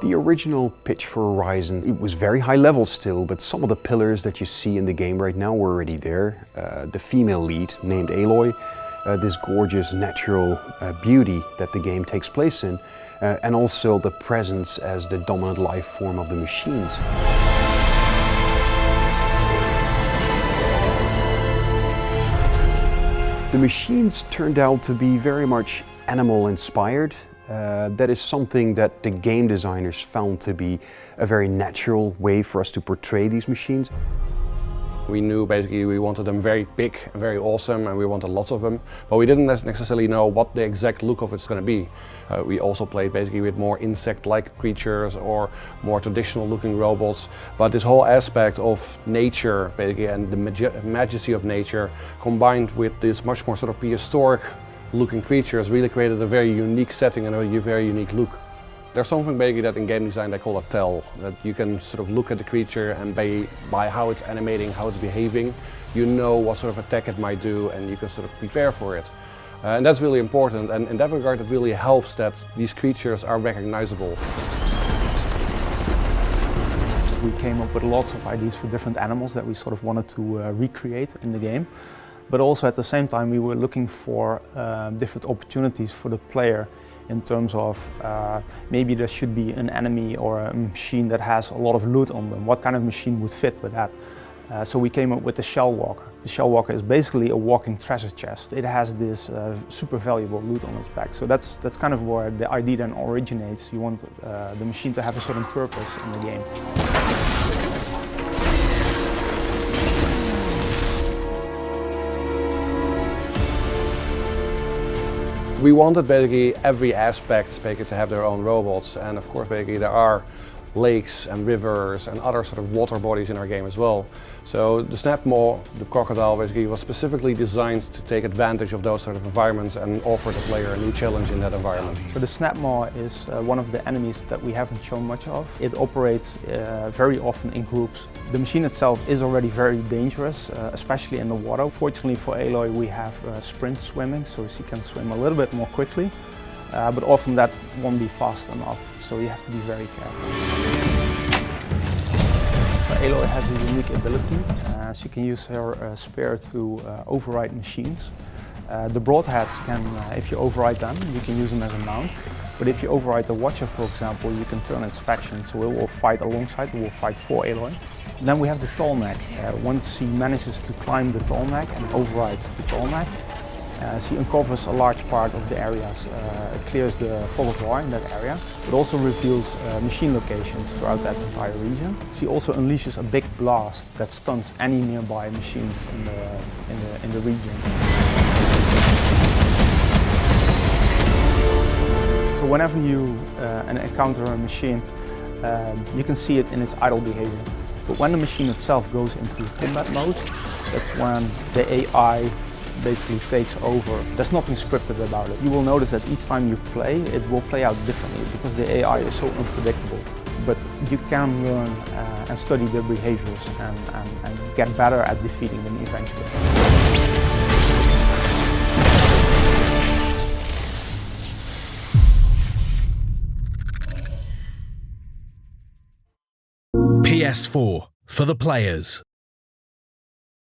The original pitch for Horizon, it was very high level still, but some of the pillars that you see in the game right now were already there. The female lead, named Aloy, this gorgeous natural beauty that the game takes place in, and also the presence as the dominant life form of the machines. The machines turned out to be very much animal inspired. That is something that the game designers found to be a very natural way for us to portray these machines. We knew basically we wanted them very big and very awesome, and we wanted lots of them, but we didn't necessarily know what the exact look of it's going to be. We also played basically with more insect-like creatures or more traditional looking robots, but this whole aspect of nature basically and the majesty of nature combined with this much more sort of prehistoric looking creatures really created a very unique setting and a very unique look. There's something basically that in game design they call a tell, that you can sort of look at the creature and by how it's animating, how it's behaving, you know what sort of attack it might do and you can sort of prepare for it. And that's really important, and in that regard it really helps that these creatures are recognizable. We came up with lots of ideas for different animals that we sort of wanted to recreate in the game. But also at the same time we were looking for different opportunities for the player in terms of maybe there should be an enemy or a machine that has a lot of loot on them. What kind of machine would fit with that? So we came up with the Shell Walker. The Shell Walker is basically a walking treasure chest. It has this super valuable loot on its back. So that's kind of where the idea then originates. You want the machine to have a certain purpose in the game. We wanted basically every aspect basically to have their own robots, and of course basically there are lakes and rivers and other sort of water bodies in our game as well. So the Snapmaw, the crocodile, basically was specifically designed to take advantage of those sort of environments and offer the player a new challenge in that environment. So the Snapmaw is one of the enemies that we haven't shown much of. It operates very often in groups. The machine itself is already very dangerous, especially in the water. Fortunately for Aloy we have sprint swimming, so she can swim a little bit more quickly, but often that won't be fast enough, so you have to be very careful. So Aloy has a unique ability. She can use her spear to override machines. The broadheads can, if you override them, you can use them as a mount. But if you override the Watcher, for example, you can turn its faction, so it will fight alongside, it will fight for Aloy. Then we have the tall neck. Once she manages to climb the tall neck and overrides the tall neck, she uncovers a large part of the areas. It clears the fog of war in that area, but also reveals machine locations throughout that entire region. She also unleashes a big blast that stuns any nearby machines in the region. So whenever you encounter a machine, you can see it in its idle behavior. But when the machine itself goes into combat mode, that's when the AI basically takes over. There's nothing scripted about it. You will notice that each time you play, it will play out differently because the AI is so unpredictable. But you can learn and study their behaviors and get better at defeating them eventually. PS4 for the players.